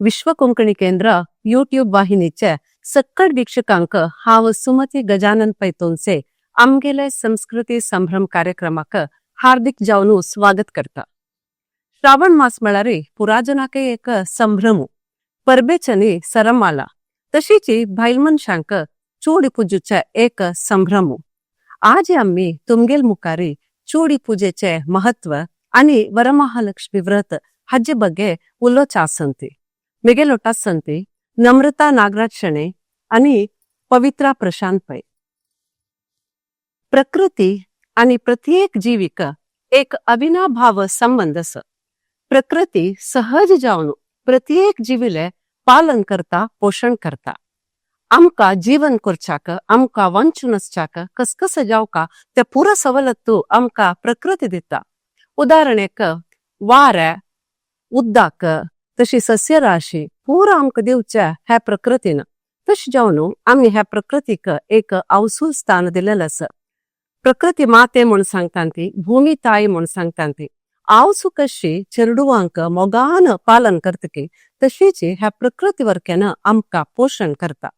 विश्व कोंकणी केंद्र यूट्यूब वाहिनीचे सक्कड वीक्षकांक हांव सुमती गजानन पैतोनचे आमगेले संस्कृती संभ्रम कार्यक्रमाक हार्दिक जावन स्वागत करता. श्रावण मास म्हळ्यार पुराजनाके एक संभ्रमू परबेचनी सरमाला तशीची भायल मनशांक चूडी पुजेचे एक संभ्रमू. आज आम्ही तुमगेल मुखारी चूडी पुजेचे महत्व आणि वरमहालक्ष्मी व्रत हाजे बगे उलोवचे आसंती. मेगेलोट आसंती नम्रता नागराज शणे आणि पवित्रा प्रशांत पै. प्रकृती आणि प्रत्येक जीविक एक अविनाभाव संबंध आसा. प्रकृती सहज जावन प्रत्येक जीविले पालन करता पोषण करता. आमका जीवन करच्याक आमका वंचून असच्याक कसकस जावका ते पुरा सवलत्तू आमका प्रकृती दिता. उदाहरणेक वारे उदक तशी सस्यराशी पुरा आमकां दिवचे ह्या प्रकृतीन. तशें जावन आमी ह्या प्रकृतीक एक अवसूल स्थान दिलेलें आसा. प्रकृती माते म्हूण सांगता ती, भूमी ताई म्हूण सांगता ती. आवसू कशी चेडुवांक मोगान पालन करतकी तशीच ह्या प्रकृती वरकेन आमकां पोषण करता.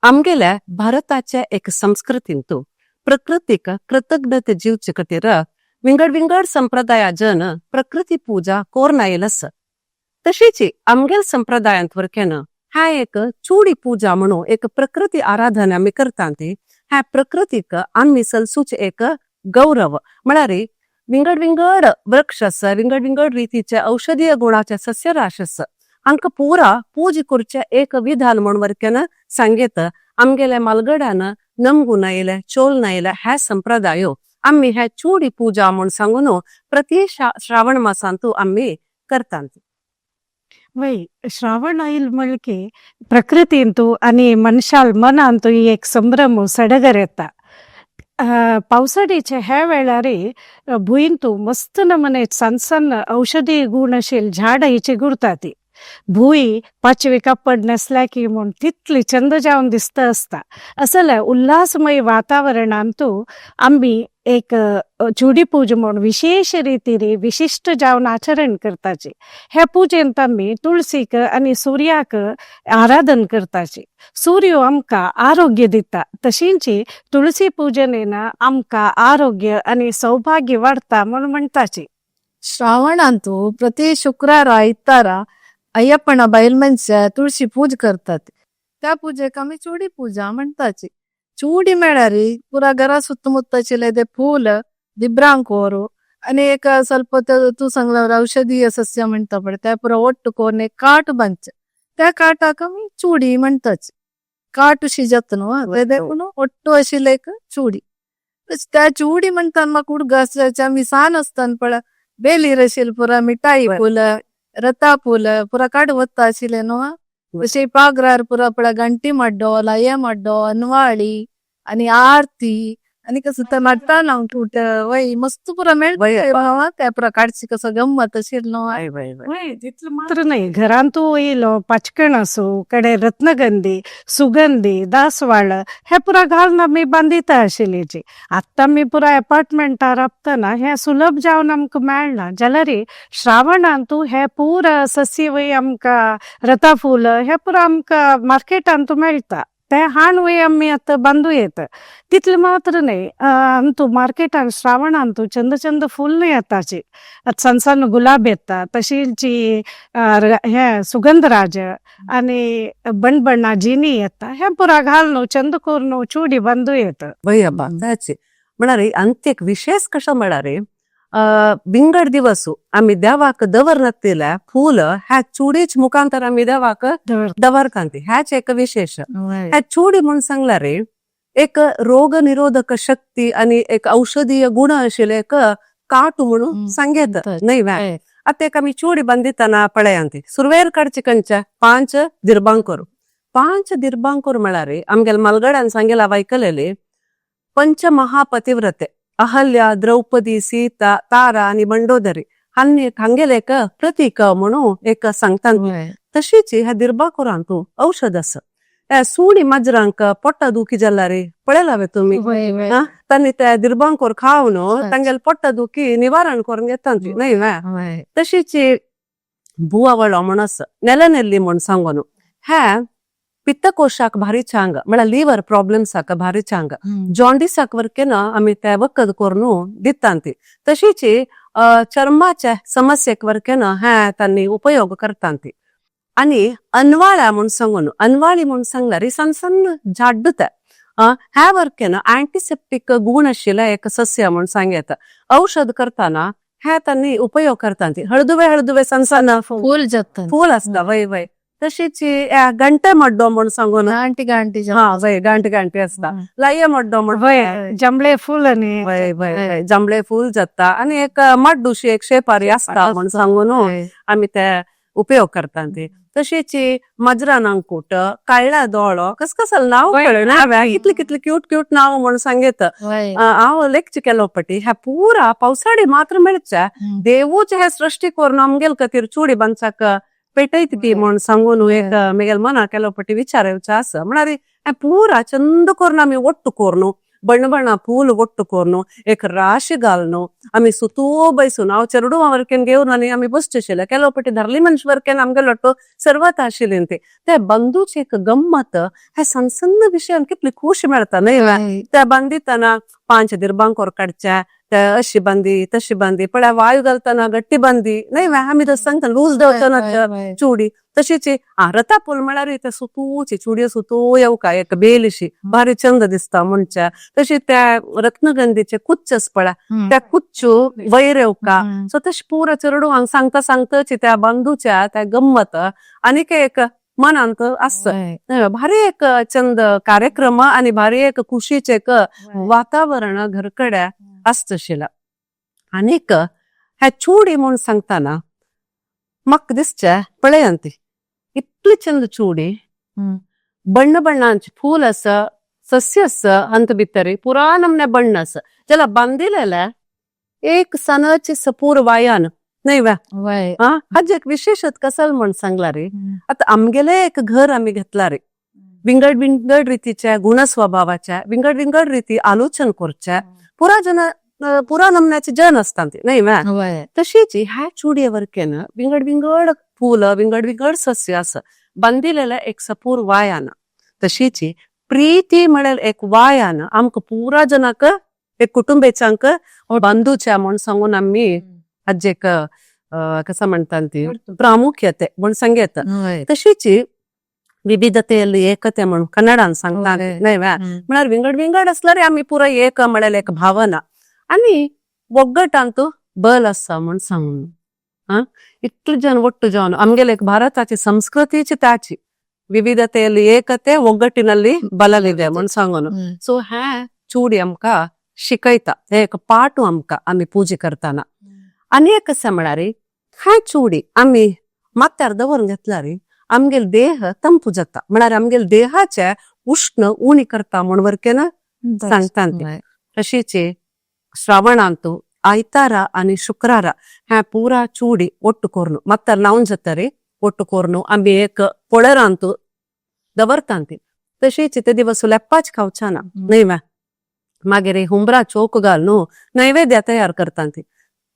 आमगेल्या भारताच्या एक संस्कृतींतू प्रकृतीक कृतज्ञते जीवचे खातीर विंगड विंगड संप्रदाया जन प्रकृती पूजा कोरून आयिल्ले आसा. तशीच आमगेल संप्रदायांत वरकेन ह्या एक चूडी पूजा म्हणून एक प्रकृती आराधना आमी करता ती. ह्या प्रकृतीक आमी सलसूचे एक गौरव म्हळ्यार विंगड विंगड वृक्ष आसा, विंगड विंगड रीतीचे औषधीय गुणाचे सस्यराश आसा. हांकां पुरा पूज करचे एक विधान म्हण वरकेन सांगेत. आमगेल्या मालगड्यान नमगून आयिल्ले चोलन आयिल्ले ह्या संप्रदायो आम्ही ह्या चूडी पूजा म्हण सांगून प्रति श्रावण मासांतू आम्ही करतात. वय श्रावण आईल म्हणके प्रकृतींतू आणि मनशाल मनांतू एक संभ्रम सडगर येता. पावसाळीचे ह्या वेळार भुईंतू मस्त नमने सण सण औषधी गुणशील झाड हिचे गुरताती. भुई पाचवी कापड नसल्या की म्हूण तितली चंद जावन दिसत असता. असले उल्हासमय वातावरणांतू आम्ही एक चूडी पूज म्हूण विशेष रीतीने विशिष्ट जावन आचरण करताची. ह्या पूजेंत आम्ही तुळशीक आणि सूर्याक आराधन करताची. सूर्य आमकां आरोग्य दिता, तशींच तुळशी पूजनेन आमकां आरोग्य आणि सौभाग्य वाढता म्हूण म्हणटाची. श्रावणांतू प्रति शुक्रार आयतारा अय्यप्पण बायल मनशां तुळशी पूज करतात. त्या पूजेक आमी चूडी पूजा म्हणटाची. चूडी म्हळ्यार पुरा घरा सुತ್ತमुत्त ते फूल दिब्रांक कोरू आणि एक ಸ್ವಲ್ಪ तू सांगला औषधीय सस्य म्हणता पडे त्या पुरा ಒಟ್ಟು कोरून एक काट बांदचे. त्या काटाक आमी चूडी म्हणटाची. काट शिजत न्हू ते देखून ಒಟ್ಟು आशिल्ले एक चूडी. त्या चूडी म्हणटान म्हाका उडग आसल्याचे आमी सान आसतना पळय बेलीर आशिल्ले पुरा मिठाई फूल रता फूल पुरा काड वता आशिल्ले न्हू. तशें पागरार पुरा पळय घंटी मड्डो लये मड्डो अनवाळी आणि आरती आणि कसं तर नटना कुठ वय मस्त पुरा मेळटा. त्या प्रकारची कसं गंमत आशिल्लो. तितलं मात्र नाही, घरांतू येयलो पाचकण असो कडे रत्नगंधी सुगंधी दासवाळ हे पुरा घालून आमी बांदिता आशिल्लीची. आत्ता आमी पुरा अपार्टमेंटार राबतना हे सुलभ जावन आमकां मेळना जाल्यार श्रावणांतू हे पुरा सस्य वय आमकां रता फूल हे पुरा आमकां मार्केटांतू मेळटा. ते हाण वय आमी आतां बांदू येत. तितले मात्र नाही, अंतू मार्केटान श्रावणांतू चंद चंद फूल नाही येताची. सण सण गुलाब येता, तशींच हे सुगंधराज आणि बणबणा जिनी येता. हे पुरा घालून चंद करून चूडी बांदू येत. वय बांदाची म्हळ्यार अंत एक विशेष कशें म्हळ्यार बिंगड दिवसू आमी देवाक दवरनातिल्या फूल ह्या चूडीच मुखांतर आमी देवाक दवरता. ह्याच एक विशेष. ह्या चूडी म्हूण सांगल्यार एक रोग निरोधक शक्ती आणि एक औषधीय गुण आशिल्ले एक काटू म्हणून सांगेत नाही व्हय. आता एक आमी चूडी बांदितना पळयांती सुरवेर काडचे कंचे 5 दिर्बांकोर. 5 दिर्बांकोर म्हळ्यार आमगेल मलगड्यान सांगेला वायकलेली पंचमहापतिव्रते अहल्या द्रौपदी सीता तारा आणि मंडोदरी हांगेले एक प्रतीक म्हणून एक सांगता. तशीच ह्या दिर्बाकोरांतू औषध आसा. सुणी माजरांक पोट्टा दुखी जाल्यार पळयलावे तुम्ही तांणी त्या दिर्बांकोर खावन तांगेल पोट्टा दुखी निवारण करून घेतात नाही व्हय. तशीच भुवावळ म्हणस नेलनेल्ली म्हण सांगोनु हे पित्तकोशाक भारी चांग म्हळ्यार लिव्हर प्रॉब्लेम्साक भारी चांग जॉन्डिसाक वरकेन आमी ते वखद करून दितांती तशीची चर्माच्या समस्येक वरकेन हे तांणी उपयोग करतांती आणि अनवाळ्या म्हण सांगून अनवाळी म्हण सांगल्यार सಣ್ಣ सಣ್ಣ झाड्ड ते ह्या वरकेन अँटीसेप्टिक गुण आशिल्लें एक सस्य म्हण सांगेत औषध करताना हे तांणी उपयोग करतांती हळदुवे सಣ್ಣ सಣ್ಣ फूल जातात फूल असता वय वय तशीची गंटे मड्डो म्हण सांगून गांठी गांठी हा वय गांठी असता लाये मड्डो म्हण वय जमले फुल आणि वय वय वय जांभळे फूल जाता आणि एक मड्डुशी एक शेपारी असता म्हण सांगून आम्ही ते उपयोग करतांती तशीची मजरान अंकुट काळ्या दोळो कस नाव कळना कितले कितले क्यूट नाव म्हण सांगेत हांव लेक्च केलो पटी ह्या पुरा पावसाळी मात्र मेळचे देवूच हे सृष्टी करून आमगेल खातीर चुडी बांदचाक पेटयत ती म्हण सांगून एक मेगेल मना केलो पटी विचारवचे आस म्हळ्यार हे पुरा चंद करून आमी ಒಟ್ಟು कोरनु बಣ್ಣ फूल ಒಟ್ಟು कोरनु एक राशी घालनु आमी सुतू बैसून हांव चेरडू वरकेन घेवन आनी आमी बसचे आशिल्ले केलो पटी धरली मनश वरकेन आमगे लोट्टो सर्वत आशिल्ली ते बंदूच एक गम्मत हे सಣ್ಣ विशयान कितली खुशी मेळटा न्हय ते बांदितना 5 दिरबांकोर काडचे ते अशी बांदी तशी बांदी पळय वायू घालतना गट्टी बांदी न्हय आमी तस सांगता लूज दवरतना चुडी तशीची रथा पूल म्हळ्यार ते सुतूची चुडयो सुतू येवका एक बेलीशी भारी चंद दिसता म्हणच्या तशी त्या रत्नगंधीचे कुच्चस पळय त्या कुच्चू वयर येवका सो तशी पुरा चेरडू हांग सांगताची त्या बंधूच्या त्या गम्मत आनीक एक मनांत आस भारी एक चंद कार्यक्रम आणि भारी एक खुशीचे एक वातावरण घरकडे आसतशिला आनीक ह्या चुडी म्हूण सांगताना म्हाका दिसचे पळयांती इतली चंद चुडी बण्णांची फूल आस सस्य आस अंत भितरी पुरा नमने बण्ण आस जेला बांदिलेले एक सनाची सपूर वायान न्हय हाज एक विशेषत कसल म्हण सांगला रे आता आमगेले एक घर आम्ही घेतला रे विंगड रीतीच्या गुणस्वभावाच्या विंगड रीती आलोचन करचे पुरा नमन्याचे जन असतात न्हय तशीची ह्या चुडये वरकेन विंगड फूल विंगड सस्य आस बांदिलेले एक सपूर वायान तशीची प्रीती म्हळ्यार एक वायान आमक पुरा जनाक एक कुटुंबेचांक बांधूच्या म्हण सांगून आम्ही हाजेक कसं म्हणतात ती प्रामुख्यते म्हण सांगेत तशीची विविधतेಯಲ್ಲಿ ಏಕತೆ म्हणून कन्नडान सांगतात न्हय म्हळ्यार विंगड असल्यार आम्ही पुरा एक म्हळ्यार एक भावना आणि ಒಗ್ಗಟ್ಟಂತೂ बल आसा म्हण सांगून इतले जन ಒಟ್ಟು जावन आमगेले एक ಭಾರತಾची ಸಂಸ್ಕೃತಿची त्याची विविधतेಯಲ್ಲಿ ಏಕತೆ ಒಗ್ಗಟ್ಟಿನಲ್ಲಿ ಬಲವಿದೆ म्हण सांगून सो हे चुडी आमका शिकयता हे एक पाठ आमका आम्ही पूजे करताना आणि एक कसे म्हळ्यार ह्या चुडी आम्ही माथ्यार दवरून घेतल्यार आमगेल देह तंपू जाता म्हळ्यार आमगेल देहाचे उष्ण उणी करता म्हण वरकेन सांगता तशीची श्रावणांतू आयतारा आणि शुक्रारा ह्या पुरा चुडी ಒಟ್ಟು कोरनु माथ्यार लावून जाता ಒಟ್ಟು कोरनु आम्ही एक पोळेरांतू दवरतांती तशीची ते दिवस लेप्पाच खावचाना न्हय मागीर हुंबरा चोक घालून नैवेद्य तयार करतांती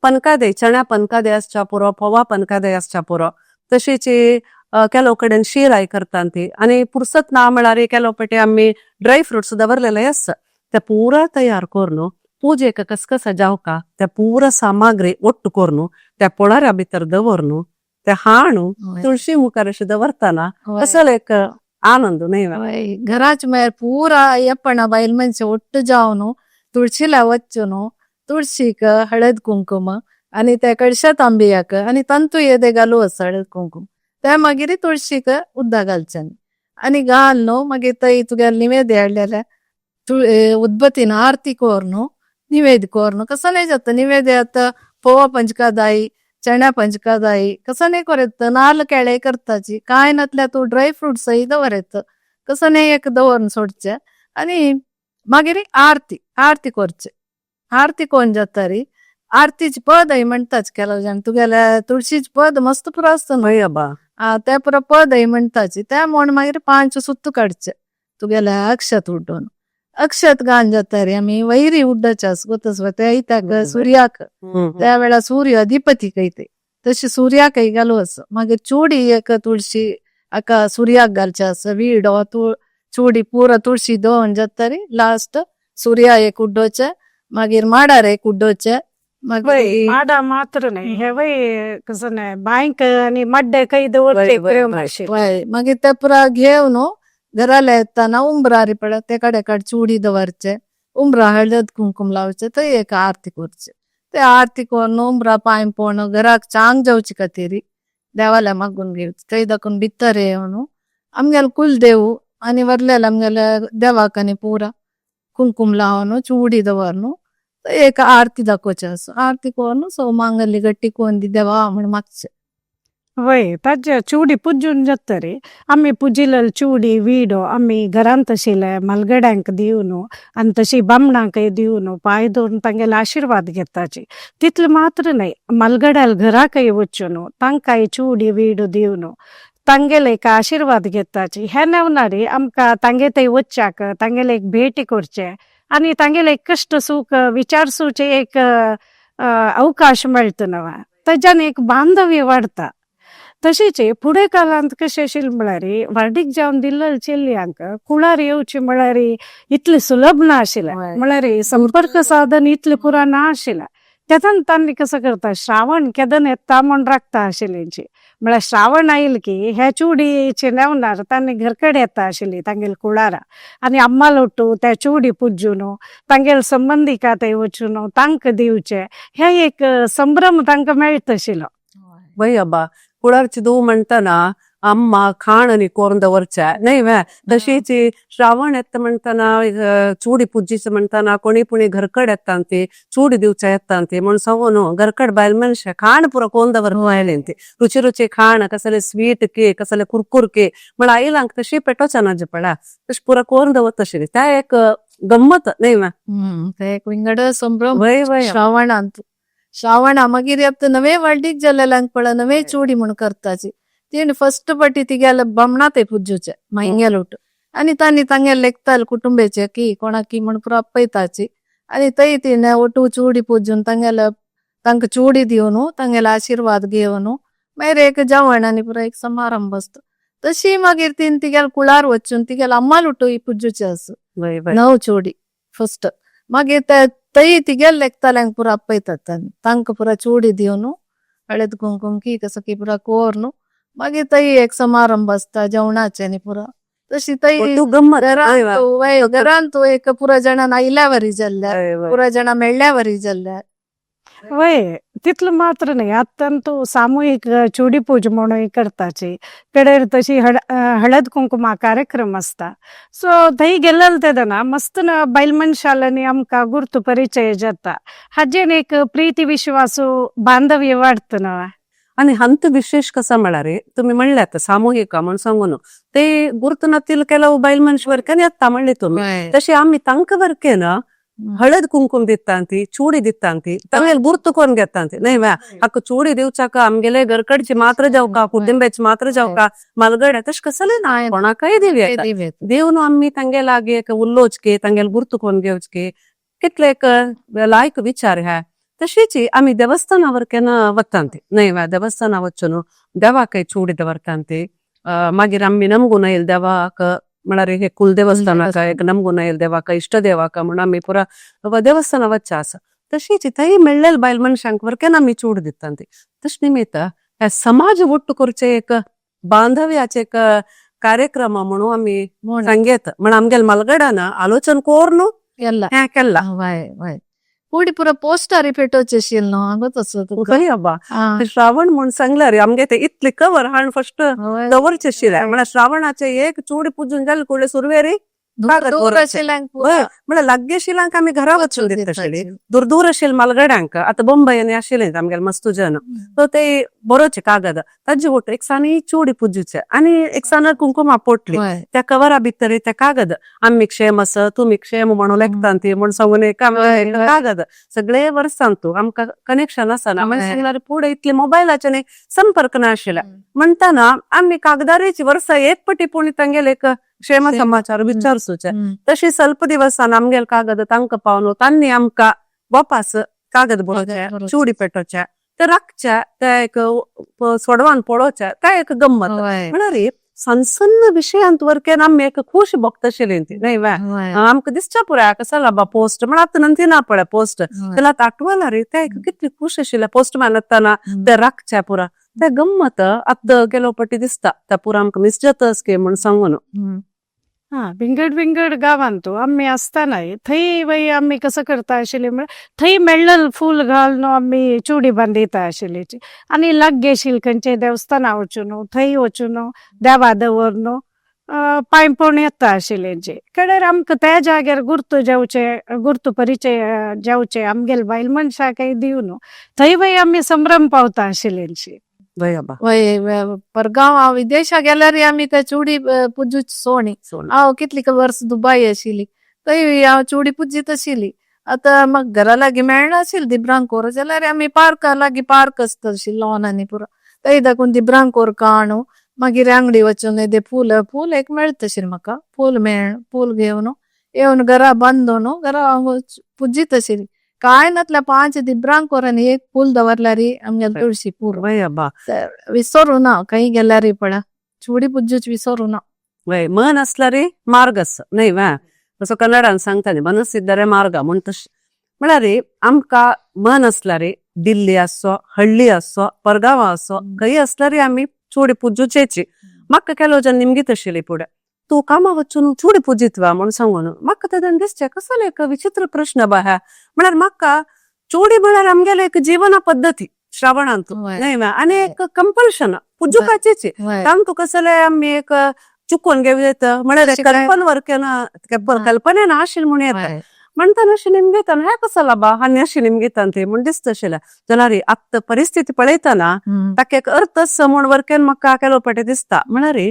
पनकादे चण्या पनकादे आसच्या पुरो फोवा पनकादे आसच्या पुरो तशीची केलो कडेन शिराय करतांती आणि पुरसत ना म्हळ्यार केलो पेटे आम्ही ड्राय फ्रुट्स दवरलेले आसता ते पुरा तयार करून पूजेक कसकसा जावका त्या पुरा सामग्री ಒಟ್ಟು कोरनु त्या पोळाऱ्या भितर दवरनु ते हाणू तुळशी मुखार अशें दवरताना असले एक आनंद न्हय घराच म्हळ्यार पुरा अय्यप्पण बायल मनशे ಒಟ್ಟು जावन तुळशीला वच्चून तुळशीक हळद कुंकुम आणि त्या कळशात आंबियाक आणि तंतू येदे घालू आसा हळद कुंकुम त्या मागीर तुळशीक उद्दा घालच्यान आणि घालून मागीर थंय तुगेले निवेद्य हाडलेले उदबत्तीन आरती कोरनु निवेद्य कोरनु कसं नाही जातं निवेद्य आता पोवा पंचकादाई चण्या पंचकादाई कसं नाही करत नाल केळे करताची काय नसल्या तू ड्राय फ्रुट्सही दवरत कसं नाही एक दवरून सोडचे आणि मागीर आरती करचे आरती कोण जाता री आरतीची पद म्हणताच केलो जाण तुगेल्या तुळशीची पद मस्त पुरो आसता न्हय अबा त्या पुरो पद म्हणताची त्या म्हण मागीर 5 सुत्त काडचे तुगेल्या अक्षत उड्डोन अक्षत घान जाता रे आम्ही वैरी उड्डाचे गोतस त्या सूर्याक त्या वेळा सूर्य अधिपती कैते तशी सुर्याक घालू असं मागीर चुडी एक तुळशी अका सुर्याक घालचे असं विडो चुडी पुरा तुळशी धुवन जातरी लास्ट सुर्या एक उड्डोचे मागीर माडार एक उड्डोचे मागीर माड मात्र नाही हे वय कसं नाही बायक आणि मड्डे काही दवरते प्रेम आशिल्लें. वय मागीर ते पुरा घेवन घराला येताना उंबरारी पडत ते कडेकाड चुडी दवरचे उंबरा हळद कुंकुम लावचे थंय एक आरती करचे ते आरती करून उंबरा पांय पोवन घराक चांग जावची खातीर देवाला मागून घेवचे थंय दाखून भितर येवन आमगेल कुलदेव आनी वरलेले आमगेले देवाक आनी पुरा कुंकुम लावन चुडी दवरन एक आरती दाखोवचे असो आरती करून सो मांगली गट्टी कोण दी देवा म्हण मागचे वय ताजे चुडी पुजून जातरी आम्ही पुजिलेल चुडी विडो आम्ही घरांत तशिले मलगड्यांक दिवन आणि तशी बामणांकय दिवन पाय धरून तांगेले आशीर्वाद घेताची तितले मात्र नाही मलगड्याल घराकय वचून तांकांय चुडी विडो दिवन तांगेले एक आशीर्वाद घेताची हे नेवणारी आमकां तांगे थंय वच्चाक तांगेले एक भेटी करचे आणि तांगेले एक कष्ट सुख विचारसूचे एक अवकाश मेळटा नवा ताच्यान एक बांधव्य वाढता. तशीच फुडें काळांत कशें आशिल्लें म्हळ्यार वाडीक जावन दिल्लेल्या चेल्ल्यांक कुळार येवचें म्हळ्यार इतलें सुलभ ना आशिल्लें म्हळ्यार संपर्क साधन इतलें पुरा ना आशिल्लें तेदान तांणी कसं करता श्रावण केदन येता म्हण राखता आशिल्लींची म्हळ्यार श्रावण आयले की हे चुडीचे नेवणार तांणी घरकडे येता आशिल्ली तांगेल कुळारा आनी अम्मा लोटू त्या चुडी पुजून तांगेल संबंधिका थंय वचून तांकां दिवचे हे एक संभ्रम तांकां मेळटा आशिल्लो. वय अब्बा कुळारची दू म्हणताना अम्मा खाण आणि कोरून दवरचे नाही वे तशीच श्रावण येता म्हणताना चुडी पुजीचे म्हणताना कोणी पुणी घरकड येतांती चुडी दिवचे येतांती म्हण सांगून घरकड बायल मनशे खाण पुरा कोरून दवरते रुची रुची खाण कसले स्वीट केक कसले कुरकुर केक म्हण आईलांक तशी पेटोच्या नाजे पडा तशी पुरा कोरून दवरत आशिल्ली त्या एक गंमत नाही वे ते एक विंगड संभ्रम वय वय श्रावणांत श्रावणा मागीर येता नवे वाडीक जाल्ल्यांक पळय नवे चुडी म्हण करताची तीन फर्स्ट पाटी तिगेले बामणा ते पुजूचे मांगे लोट आनी तांणी तांगे लेखताल कुटुंबाचे की कोणाकी म्हण पुरा पयताची आनी थंय तिने ओटू चुडी पुजून तांगेले तांकां चुडी दिवन तांगेले आशीर्वाद घेवन मागीर एक जेवण आनी पुरा एक समारंभ असतो. तशी मागीर तीन तिगेल कुळार वचून तिगेल अम्मा लोटू पुजूचे आस वय वय 9 चुडी फर्स्ट मागीर ते थंय तिगेल लेखताल्यांक पुरा आपयतात तांकां पुरा चुडी दिवन हळद कुंकुम की कसं की पुरा कोरून मागीर थंय एक समारंभ असता जेवणाचे आनी पुरा तशी थंय तू गंमत घरांत एक पुरा जाणां आयल्या वरी जाल्ल्या पुरा जाणां मेळ्ळ्या वरी जाल्ल्या वय तितलं मात्र नाही अत्यंत सामूहिक चुडी पूज म्हणून करताची कडेर तशी हळद कुंकुमा कार्यक्रम असता सो थंय गेलेले तेदना मस्त ना बायल मनशालांनी आमकां गुर्तू परिचय जाता हाजेन एक प्रीती विश्वासू बांधव्य वाढतं ना. आणि हंत विशेष कसा म्हळ्यार तुम्ही म्हणल्यात सामूहिक म्हणून सांगून ते गुर्तनातील ಕೆಲವು ಬಯಲ್ ಮನುಷ್ಯರ್ಕನೆ ಅತ್ತ म्हणले तुम्ही तशी आम्ही तांकां वरकेन हळद कुंकुम दितांती चुडी दितांती तांगेल गुर्तु कोण घेतांती नाही वा हक्क चुडी दिवचाक आमगेले घरकडचे मात्र जावका कुटुंबाचे मात्र जावका मलगड्या तश कसले ना कोणाकय दिव्या देवन आम्ही तांगे लागे एक उल्लोचके तांगेल गुर्तु कोण घेवचके कितले एक लायक विचार ह्या तशीच आम्ही देवस्थानावर केना वतांती नाही वा देवस्थाना वचून देवाकय चुडी दवरतांती मागीर आम्ही नमगून येईल देवाक म्हळ्यार हे कुलदेवस्थानाक एक नमगून येईल देवाक इष्ट देवाक म्हणून आम्ही पुरा देवस्थाना वच्चे आसा तशीच थंय मेळ्ळेल बायल मनशांक वरकेन आम्ही चूड दितांती तश निमित्त हे समाज ಒಟ್ಟು करचे एक बांधव्याचे एक कार्यक्रम म्हणून आम्ही सांगेत म्हण आमगेल मलगडान आलोचन कोरून हे केला पुढे पुरा पोस्टारी पेटोवचे आशिल्ल न्हू आगोत असो खंय अब्बा श्रावण म्हूण सांगल्यार आमगे ते इतले कवर हाण फर्स्ट दवरचे आशिल्ले म्हळ्यार श्रावणाचे एक चुडी पुजून जाले कुडले सुरवेरी म्हळ्यार लागीं आशिल्ल्यांक आमी घरा वचून दिता आशिल्ली दूर दूर आशिल्ले मलगड्यांक आतां बंबईन आशिल्ले आमगेले मस्त जन सो ते बरोवचे कागद ताजे वोट एक सानी चुडी पुजूचे आनी एक सान कुंकुमा पोटली त्या कवरा भितर ते कागद आमी क्षेम आस तुमी क्षेम म्हणून लेखतांती म्हण सांगून एक कागद सगळे वर्सांतू आमकां कनेक्शन आसना मागीर सांगल्यार पुढे इतले मोबायलाचे संपर्क ना आशिल्ले म्हणटाना आमी कागदारीची वर्सां एक पटी पूण तांगेले एक क्षेम समाचार विचारसूचे तशी ಸ್ವಲ್ಪ दिवसान आमगेल कागद तांकां पावन तांणी आमकां वापस कागद बरोवचे चुडी पेटोवचे ते राखचे ते एक सोडवान पळोवचे ते एक गंमत होय म्हळ्यार सन्न विशयांत वरकेन आमी एक खुश भोगतशिली न्हय वे होय आमकां दिसच्या पुराय कसला बा पोस्ट म्हण आतां नंती ना पळय पोस्ट त्याला आठवला रे ते कितली खुश आशिल्ले पोस्टमॅन येताना ते राखचे पुरा ते गंमत आतां गेलो पटी दिसता त्या पुरा आमकां मिस जाताच की म्हण सांगून हा विंगड विंगड गावांतू आम्ही असतानाय थंय बाई आम्ही कसं करता आशिल्ली म्हळ्यार थंय मेळ्ळल फूल घालून आम्ही चुडी बांदिता आशिल्लीची आनी लागीं आशिल्ली खंयचे देवस्थाना वचून थंय वचून देवा दवरून पांय पडून येता आशिल्लीची कडेर आमकां त्या जाग्यार गुर्तू जेवचे गुर्तू परिचय जेवचे आमगेल बायल मनशां काही दिवन थंय बाई आम्ही संभ्रम पावता आशिल्लीची वय बा परगांव हांव विदेशाक गेल्यार आमी ते चुडी पुजूच सोणी हांव कितली वर्स दुबय आशिल्ली थंय हांव चुडी पुजीत आशिल्ली आतां म्हाका घरा लागीं मेळना आशिल्ली दिब्रांकोर जाल्यार आमी पार्का लागीं पार्क आसता लॉनांनी पुरो थंय दाखून दिब्रांकोर काणू मागीर अंगडी वचून येदे फूल एक मेळटा आशिल्लें म्हाका फूल घेवन येवन घरा बांदून घरा पुजीत आशिल्ली काय नातल्या 5 दिब्रांकोरांनी एक फूल दवरल्यार आमगेली तुळशी पुरो वय बा विसरू ना खंय गेल्यार पळय चुडी पुजूच विसरू ना वय मन असल्यार मार्ग आसा न्हय वे तसो कन्नडान सांगता न्ही मनस्सिद्धरे मार्ग म्हण तशें म्हळ्यार आमकां मन असल्यार दिल्ली आसो हळ्ळी आसो परगांवा आसो खंय असल्यार आमी चुडी पुजूचेची म्हाका केलो जन निमगीत आशिल्ली फुडें तू कामा वचून चुडी पुजीतवा म्हण सांगून म्हाका तेदन दिसचें कसलो एक विचित्र प्रश्न बा हा म्हळ्यार म्हाका चुडी म्हळ्यार आमगेले एक जीवन पद्धती श्रावणांत न्हय वे आनी एक कंपल्शन पुजूकाचेची तांकां कसले आमी एक चुकून घेवयत म्हळ्यार कल्पन वरकेन कल्पनेन आशिल्ली म्हण येता म्हणटा अशें निमगेतान हे कसला बा आनी अशें निमगेतान ते म्हण दिसता आशिल्लें जाल्यार आत्ता परिस्थिती पळयतना ताका एक अर्थ म्हण वरकेन म्हाका केलो पटे दिसता म्हळ्यार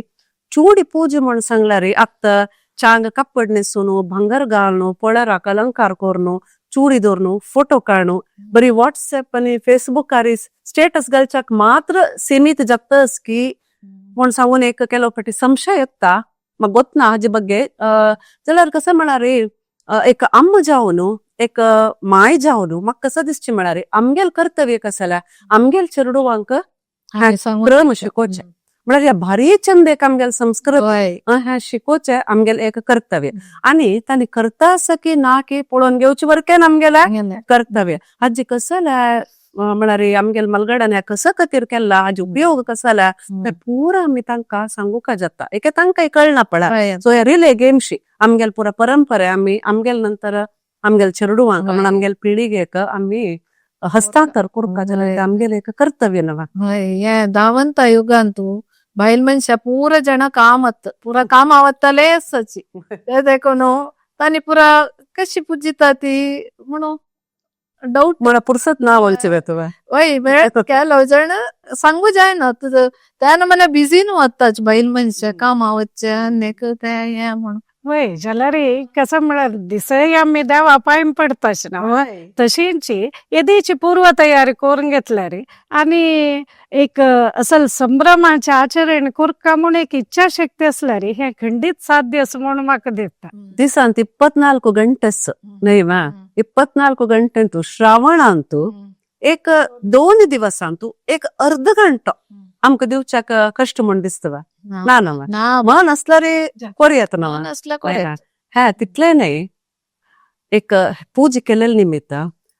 चुडी पूज म्हण सांगल्यार आत्ता चांग कपड न्हेसून भांगर घालून पोळ्याराक अलंकार करून चुडी दवरून फोटो काडून बरी व्हॉट्सएप आनी फेसबुकार स्टेटस घालच्याक मात्र सीमित जातस की म्हण सांगून एक केलो पटी संशय येता म्हाका गोतना हाजे बग्गे जाल्यार कसं म्हळ्यार एक अम्म जावन एक माय जावन म्हाका कसं दिसचें म्हळ्यार आमगेल कर्तव्य कसं जाल्यार आमगेल चेडवांक प्रेम शिकोवचें म्हळ्यार ह्या भारी चंद एक आमगेल संस्कृती हे शिकोवचें आमगेल एक कर्तव्य आनी तांणी करता आसा की ना की पळोवन घेवचे वरकेन आमगेलें कर्तव्य हाजी कसं जाल्यार म्हळ्यार आमगेल मलगड्यान हे कसं खातीर केला हाजे उपयोग कसो जाला ते पुरा आमी तांकां सांगूका जाता एक तांकांय कळना पळय सो हे रिले गेमशी आमगेल पुरा परंपरे आमी आमगेल नंतर आमगेल चेडवांक म्हण आमगेल पिळगेक आमी हस्तांतर करता जाल्यार आमगेल एक कर्तव्य नवा हे धावंत युगांतू बायल मनशां पुरा जाणां पुरा काम आवडटले आसाची ते देखून तांणी पुरा कशी पुजिता ती म्हणून डाऊट मला पुरसत ना बोलचे वय वेळ केलो जण सांगू जायना त्यानं मला बिझी न्हू आताच बायल मनशां काम आवडचे आनीक ते हे म्हणून वय जाल्यार कसं म्हळ्यार दिसय आमी देवा पांय पडताच ना तशींची येदेची पूर्व तयारी करून घेतल्यार आनी एक असल संभ्रमाचे आचरण करता म्हूण एक इच्छा शक्ती असल्यार हे खंडीत साध्य असं म्हणून म्हाका दिसता दिसांत 24 गंटेस न्हय वा 24 गंटेंतू श्रावणांतू एक 2 दिवसांतू एक अर्ध घंटो आमकां दिवच्याक कष्ट म्हण दिसता ना ना मन असल्यार कोरी येता ना हे तितले न्हय एक पूज केलेले निमित्त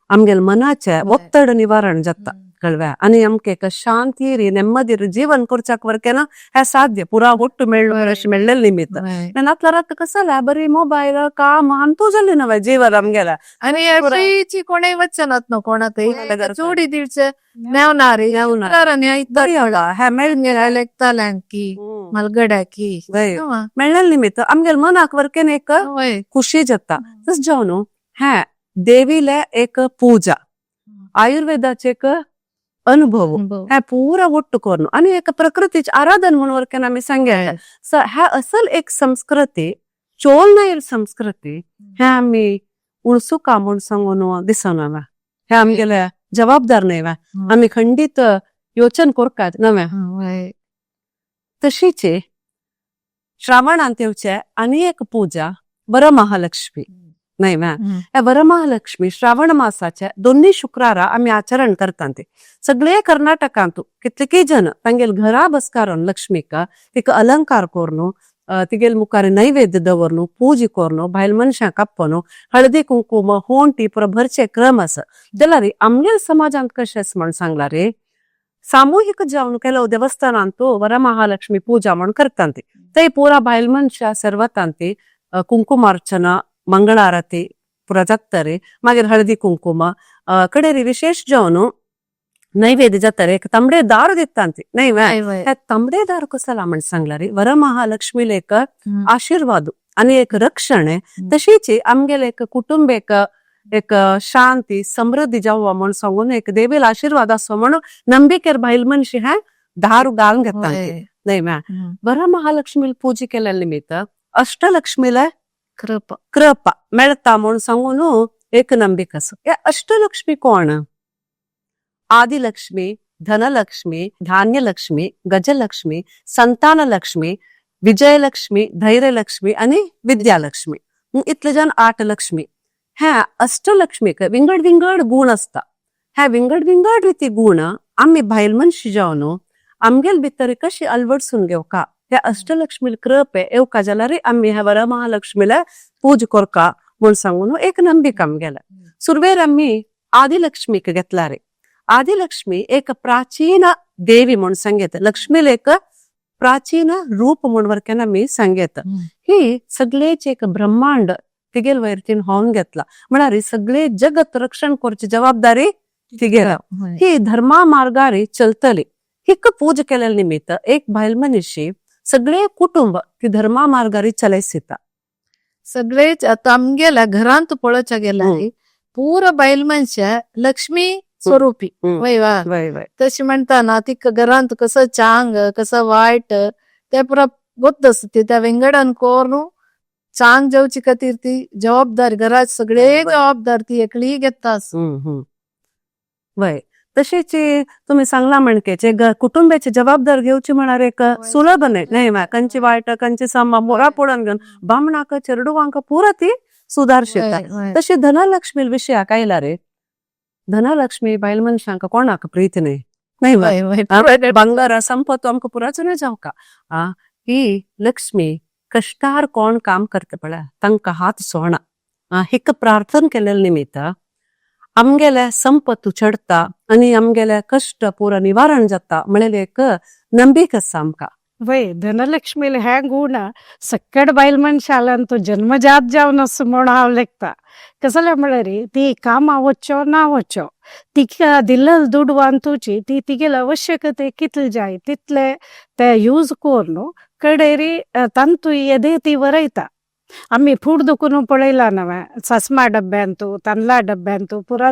आमगेल मनाचे ಒತ್ತಡ निवारण जाता कळव्या आनी आमकां एक शांती नेಮ್ಮदी जीवन करच्याक वरकेन हे साध्य पुरा ಒಟ್ಟು मेळ्ळेले निमित्त नातल्यार आतां कसं जाल्यार बरी मोबायल काम अंतू जाली नव्हे जीवन आमगेला आनी कोणेय वचनात न्हू कोणा थंय चुडी दिवचे नेवनारी हे लेखताल्यांकी मलगड्याकी मेळ्ळेले निमित्त आमगेल मनाक वरकेन एक खुशी जाता तस जावन हे देवीले एक पूजा आयुर्वेदाचे एक अनुभव हे पुरा ಒಟ್ಟು करून आनी एक प्रकृतीचे आराधन म्हणून वरकेन आमी सांगया हे असल एक संस्कृती चोलनायर संस्कृती हे आमी उणसुका म्हूण सांगून दिसना हे आमगेले जबाबदार न्हय आमी खंडीत योचन करतात नव्हे तशीच श्रावणांत येवचे आनी एक पूजा वरमहालक्ष्मी नाही मॅ या वरमहालक्ष्मी श्रावण मासाच्या दोन्ही शुक्रारा आम्ही आचरण करतात सगळे कर्नाटकांतू कितलेकी जन तांगेल घरा बसकारून लक्ष्मीका तिका अलंकार कोरनु तिगेल मुखार नैवेद्य दवरनु पूजे कोरनु भायल मनशां कप्पनु हळदी कुंकुम होंटी पुरा भरचे क्रम आसा जाल्यार आमगेल समाजांत कशें म्हण सांगला रे सामूहिक जावन ಕೆಲವು ದೇವಸ್ಥಾನಂತೂ ವರಮಹಾಲಕ್ಷ್ಮಿ ಪೂಜಾ म्हण करतात ते पुरा भायल मनशा सर्वतांती कुंकुमार्चना मंगळारती पुरा जातरे मागीर हळदी कुंकुम कडेरी विशेष जावन नैवेद्य जातरे एक तांबडे दार दितात नाही त्या तांबडे दार कसाला म्हण सांगला रे वरमहालक्ष्मीला एक आशीर्वाद आणि एक रक्षण आहे तशीच आमगेल एक कुटुंब एक शांती समृद्धी जावं म्हण सांगून एक देवील आशीर्वाद असो म्हणून नंबिकेर भाईल मनशी हे दारू घालून घेतात नाही मॅ वरमहालक्ष्मीला पूजे केल्या निमित्त अष्टलक्ष्मीला कृपा मेळता म्हणून सांगून एक नंबिक असो या अष्टलक्ष्मी कोण आदिलक्ष्मी धनलक्ष्मी धान्यलक्ष्मी गजलक्ष्मी संतानलक्ष्मी विजयलक्ष्मी धैर्यलक्ष्मी आणि विद्यालक्ष्मी इतले जण 8 लक्ष्मी ह्या अष्टलक्ष्मीक विंगड विंगड गुण असता ह्या विंगड विंगड रीती गुण आम्ही भायल मनशी जावन आमगेल भितर कशी अलवडसून घेवका ह्या अष्टलक्ष्मीला कृपे येवका जाल्यार आम्ही ह्या वरमहालक्ष्मीला पूज करका म्हण सांगून एक नंबिक आमगेला सुरवेर आम्ही आदिलक्ष्मीक घेतला रे आदिलक्ष्मी एक प्राचीन देवी म्हण सांगेत लक्ष्मीला एक प्राचीन रूप म्हण वरकेन आम्ही सांगेत ही सगळेच एक ब्रह्मांड तिगेल वैरतीन होऊन घेतला म्हणारी सगळे जगत रक्षण करची जबाबदारी तिगेला ही धर्मा मार्गारी चलतली हिक पूज केल्या निमित्त एक भायल मनिशी सगळे कुटुंब ती धर्मा मार्गारी चलायसिता सगळेच आता आमगेल्या घरांत पळोवच्या गेल्यार पूर बायल मनशा लक्ष्मी स्वरूपी वय तशी म्हणताना तिका घरांत कसं चांग कसं वायट ते पुरा गोत असते त्या वेंगडान कोरून चांग जेवची खातीर ती जबाबदारी घरात सगळे जबाबदार ती एकली घेता वय तशीच तुम्ही सांगला म्हणकेचे कुटुंबाची जबाबदार घेवची म्हणार एक सुलभ नाही कंची वायट कंची सामा मोरा पडून घेऊन बामणाक चेरडूवांक पुरा ती सुधारशिता तशी धनलक्ष्मी विषया कायला रे धनलक्ष्मी बायल मनशांक कोणाक प्रीती नाही बंगार संपत्तो आमका पुराच नाही जाऊ का ही लक्ष्मी कष्टार कोण काम करते पळय तांकां हात सोडना हिक प्रार्थना केलेल्या निमित्त आमगेले संपत्तू चढता आणि आमगेले कष्ट पुरा निवारण जाता म्हळेल एक नंबीक आसा आमकां वय धनलक्ष्मीला हे गुण सगळ्या बायल मनशालांतू जन्मजात जावन असं म्हण हांव लेखता कसले म्हळ्यार ती कामां वच्चो ना वच्चो तिका दिल्लल दुड वांतूची ती तिगेल आवश्यकते कितले जाय तितले ते यूज करून कडेरी तंतू येदे ती वरयता आम्ही फूड दुखून पळयला नव्हे ससमा डब्यांतू तांदळा डब्यांतू पुरा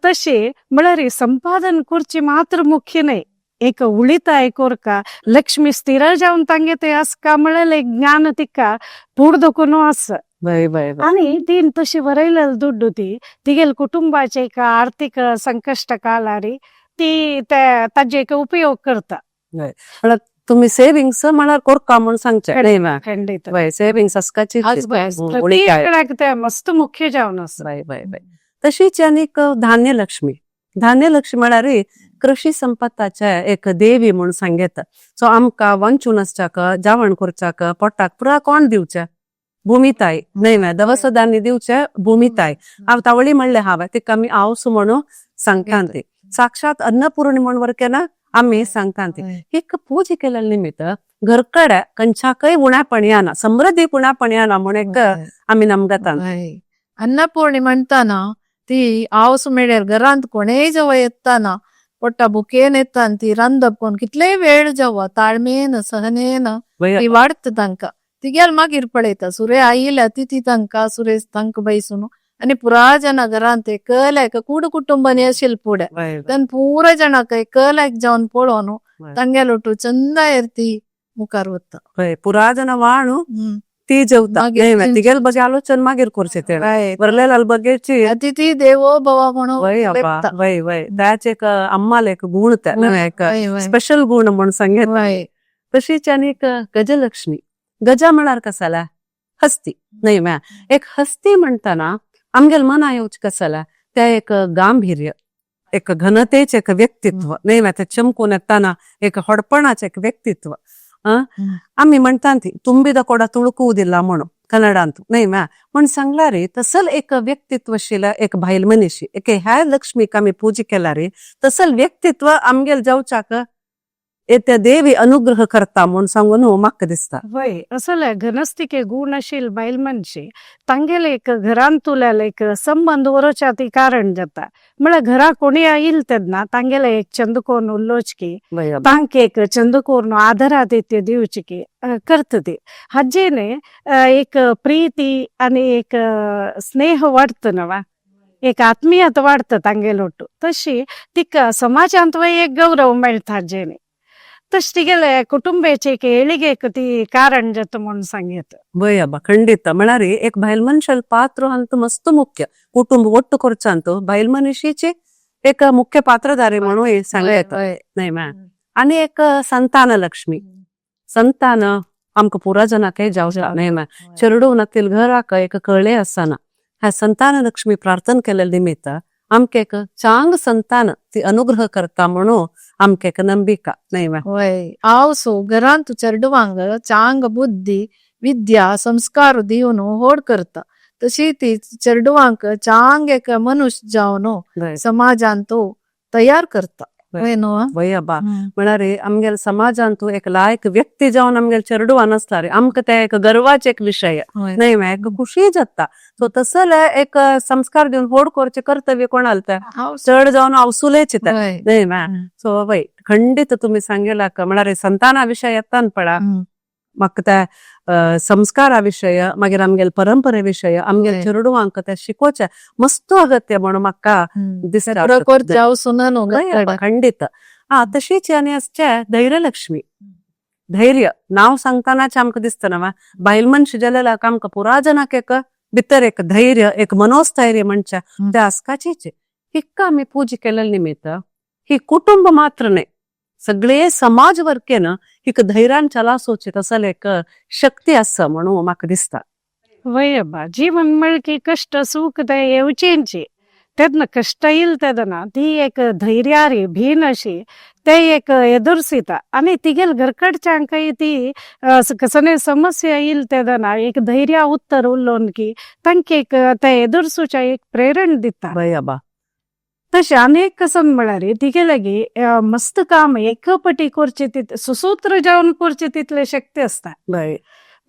तशी म्हळ्यार संपादन करची मात्र मुख्य नाही एक उಳಿತಾಯ कोरका लक्ष्मी स्थिर जाऊन तांगे ते आस का म्हळेल एक ज्ञान तिका फूड दुखून आस आणि तीन तशी वरयलेली दुड्डू ती तिगेल कुटुंबाचे एक आर्थिक संकष्ट कालारी ती ताजे एक उपयोग करता तुम्ही सेविंग्स म्हणार कोरका म्हणून सांगचे खंडित सेविंग्स असकाची मस्त मुख्य जाऊन आस तशीच आनीक धान्यलक्ष्मी म्हळ्यार कृषी संपत्ताचे एक देवी म्हणून सांगेत सो आमका वंचून असच्याक जावण करच्याक पोटाक पुरा कोण दिवचे भूमिताई नाही दवस धान्य दिवचे भूमिताई हांव तावळी म्हणले हांव तिका आमी आवसू म्हणून सांगता ती साक्षात अन्नपूर्णी म्हणून वरकेना आम्ही सांगतात एक पूजे केलेल्या निमित्त घरकडे कंचाकय उण्यापण येना समृद्धी उण्यापण येना म्हणून एक आम्ही नमगतात अन्नपूर्णी म्हणताना ती आवस मेळ्यार घरांत कोणेय जवळ येताना पोटा बुकेन येताना ती रांदप कोण कितलेय वेळ जवळ ताळमेन सहनेन ती वाढत तांकां तिगेल मागीर पळयता सुरे आयिल्या ती तांकां सुरेश तांकां बैसून आणि पुरा जन घरांत एकल्याक कूड कुटुंबानी असेल पुढे पण पुरा जनाक एकल्याक जाऊन पळोवन तांगेलोटू चंद ती मुखार वता पुरा जन वाणू ती जेवता तिगेल बगे आलोचन मागीर करचे ते वरलेला बगेची अतिथी देवो भव म्हणून वय त्याच एक अम्माल एक गुण एक स्पेशल गुण म्हणून सांगेत तशीच आनीक गजलक्ष्मी गजा म्हणार कसाला हस्ती नाही म्या एक हस्ती म्हणताना आमगेल मन येऊच कसला त्या एक गांभीर्य एक घनतेच एक व्यक्तित्व नाही म्या ते चमकून येताना एक ಹೊಡಪಣಾच एक व्यक्तित्व आम्ही म्हणता ತುಂಬಿದ ಕೊಡ ತುಳುಕುವುದಿಲ್ಲ म्हणून कन्नडांतू नाही म्या पण सांगला रे तसल एक व्यक्तित्वशील एक भाईल मनीशी एक ह्या लक्ष्मीक आम्ही पूजी केला रे तसल व्यक्तित्व आमगेल जाऊचाक येत्या देवी अनुग्रह करता म्हणून सांगून म्हाका दिसता वय असले घनस्तिके गुणशील बायल मनशी तांगेले एक घरान तुल्याला एक संबंध वरोच्या ती कारण जाता म्हळ्या घरा कोणी येईल तेदना तांगेले एक चंदकोन उल्लोचकी तांके एक चंदकोर्न आदरातिथ्य दिवचिकी करतदी हज्जेने एक प्रीती आणि एक स्नेह वाढतनवा एक आत्मीयता वाढतं तांगेलोटू तशी तिक समाजांत वय एक गौरव मेळता हज्जेने तश तिगेले कुटुंबाचे ಏಳಿಗೆ ती कारण जात म्हणून सांगित बय अब्बा ಖಂಡಿತ म्हणारे एक बायल मनशाल पात्र ಅಂತ मस्त मुख्य कुटुंब ಒಟ್ಟು ಕೊರ್ಚಂತು बायल मनीशीचे एक मुख्य पात्रधारे म्हणून सांगत नाही मॅ आणि एक संतान लक्ष्मी संतान आमक पुरा जनाके जावचा नाही मॅ चेरडू नतील घराक एक कळले असताना ह्या संतान लक्ष्मी प्रार्थना केलेल्या निमित्त आमके एक चांग संतान ती अनुग्रह करता म्हणून आमके एक नंबिका नाही मॅ होय आवसो घरांत चेरडवांग चांग बुद्धी विद्या संस्कार दिवन होड करता तशी ती चेरडवांक चांग एक मनुष्य जावन समाजांत तयार करता वय अब्बा म्हणारे आमगेल समाजांतू एक लायक व्यक्ती जाऊन आमगेल चेरडवा नसता रे आमक ते एक गर्वाचे एक विषय नाही मॅ एक खुशी जाता तो तसल एक संस्कार देऊन होड करचे कर्तव्य कोणाला चढ जाऊन अवसुलेच नाही मॅ सो वय खंडित तुम्ही सांगेला का म्हणारे संताना विषय येतान पडा म्हाका त्या संस्काराविषय मागीर आमगेल परंपरे विषय आमगेल चेरडवांक ते शिकोवचे मस्त अगत्य म्हणून म्हाका दिसता खंडित तशीच आनी असचे धैर्यलक्ष्मी धैर्य नाव सांगतानाच आमकां दिसता ना बायल मनशी जाल्यार आमकां पुरा जनाक एक भितर एक धैर्य एक मनोस्थैर्य म्हणचे ते आसकाचीच हिक्का आमी पूजा केलेल्या निमित्त ही कुटुंब मात्र नाही सगळे समाज वर्केन हिक धैर्यान चलासोचे तसल एक शक्ती आसा म्हणून म्हाका दिसता वय अब्बा जीवन म्हळकी कष्ट सुख ते येवचेंची तेदना कष्ट येईल तेदना ती एक धैर्यारी भीन अशी ते एक एदुर्सिता आणि तिगेल घरकडच्यांकय ती कसने समस्या येईल तेदना एक धैर्य उत्तर उल्लोन की तांके एक ते एदुर्सूच्या एक प्रेरण दिता वय अब्बा तशें अनेक कसन म्हळ्यार तिगे लागी मस्त काम एकपटी करचे तित सुसूत्र जावन करचे तितले शक्य असता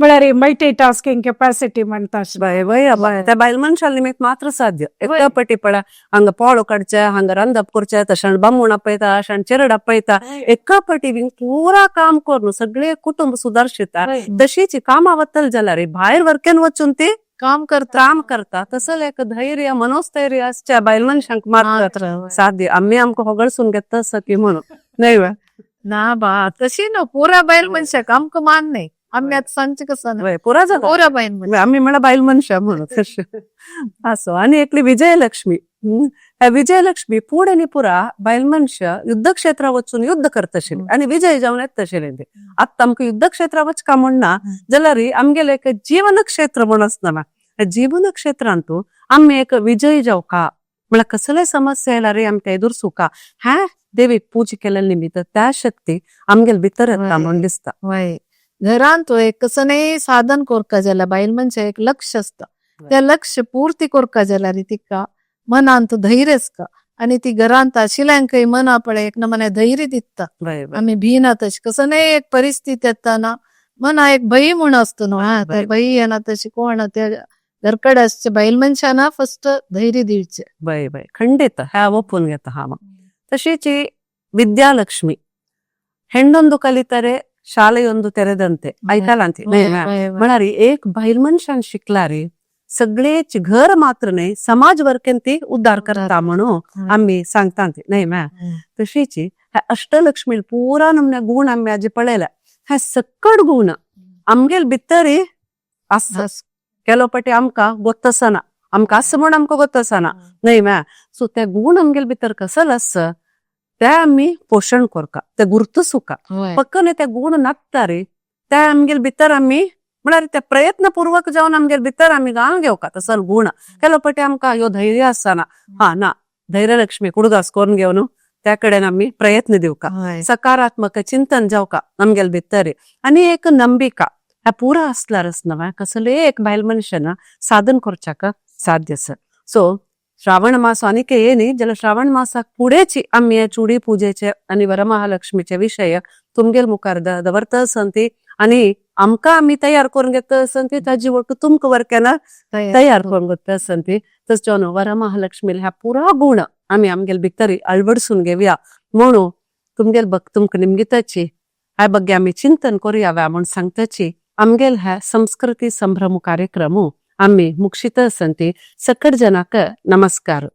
म्हळ्यार मल्टी टास्किंग कॅपॅसिटी म्हणटा त्या बायल मनशाल निमित्त मात्र साध्य एकपटी पळा हांगा पोळो काडचे हांगा रांदप करचे तशें बामूण आपयता अशें चेरड आपयता एकपटी बीन पुरा काम करून सगळे कुटुंब सुदारशिता तशीच कामा वतल जाल्यार भायर वर्केन वचून ती काम करता तसल एक धैर्य मनोस्थैर्य असच्या बायल मनशांक मात्र साध्य आम्ही आमकां होगळसून घेता असं की म्हणून नाही ना बा तशी न पुरा बायल मनशाक आमकां मान नाही आम्ही आता सांगचे कसं पुरा जाता पुरा बायल आम्ही म्हणा बायल मनशा म्हणून असो आणि एकली विजयलक्ष्मी विजयलक्ष्मी पुढे आणि पुरा बायल मनशा युद्ध क्षेत्रा वचून युद्ध करतशिले आणि विजय जावन येतशिले आता आमकां युद्ध क्षेत्रा वचका म्हणना जाल्यार आमगेले एक जीवन क्षेत्र म्हणून आसना जीवन क्षेत्रांतू आम्ही एक विजय जावका म्हळ्यार कसले समस्या येयला रे आमकां एदुरसूका ह्या देवीक पूजा केलेल्या निमित्त त्या शक्ती आमगेल भितर येता म्हणून दिसता घरांत एक कसने साधन कोरका जाल्यार बायल मनशा एक लक्ष असता त्या लक्ष पूर्ती कोरका जाल्यार तिका मनांत धैर्य असता आणि ती घरांत आशिल्ल्यांकय मना पळय एक नमने धैर्य दिसता आम्ही भिना तशी कसने एक परिस्थिती येताना मना एक भय म्हूण असतो न्हू भय येना तशी कोण त्या घरकडे असचे बायल मनशाना फस्ट धैर्य दिवचे बय खंडित ह्या ಒಪ್ಪುನ್ घेता हा तशीच ವಿದ್ಯಾಲಕ್ಷ್ಮಿ ಹೆಣ್ಣೊಂದು ಕಲಿತರೆ ಶಾಲೆಯೊಂದು ತೆರೆದಂತೆ ऐकालांती म्हणारी एक बायल मनशान शिकलारी सगळेच घर मात्र नाही समाज वर्केन ती उद्धार करता म्हणून आम्ही सांगता नाही मॅ तशीच ह्या अष्टलक्ष्मी पुरा नमने गुण आम्ही आजी पळयला ह्या सकड गुण आमगेल भितरी आसा ಕೆಲವಪಟ್ಟಿ आमकां ಗೊತ್ತसना आमकां असं म्हणून आमकां ಗೊತ್ತसना नाही मॅ सो त्या गुण आमगेल भितर कसल आस ते आम्ही पोषण करका ते गुर्तुसुका पक्कन ते गुण नासता रे ते आमगेल भितर आम्ही म्हळ्यार ते प्रयत्नपूर्वक जावन आमगे भितर आमी गांव घेवका तसो गुण केलो पटी आमकां ह्यो धैर्य आसना हा ना धैर्यलक्ष्मी कुडदास करून घेवन त्या कडेन आमी प्रयत्न दिवका सकारात्मक चिंतन जावका आमगेल भितर आनी एक नंबिका ह्या पुरा आसल्यारच न्हय कसले एक बायल मनशान साधन करच्याक साध्य आसा सो श्रावण मास आनीक येयनी जाल्यार श्रावण मासाक फुडेंची आमी हे चुडी पुजेचे आनी वरमहालक्ष्मीचे विशय तुमगेर मुखार दवरता आसती आनी आमकां आमी तयार करून घेता आसती ताजी वटू तुमकां वरकेना तयार करून घेता आसती तसो न्हू वरमहालक्ष्मी ह्या पुरा गुण आमी आमगेल भितर अळवडसून घेवया म्हणून तुमगेल तुमकां निमगिताची ह्या बग्गे आमी चिंतन करुया म्हूण सांगताची आमगेल ह्या संस्कृती संभ्रम कार्यक्रम आमी मुक्षिता आसती सकट जनाक नमस्कार.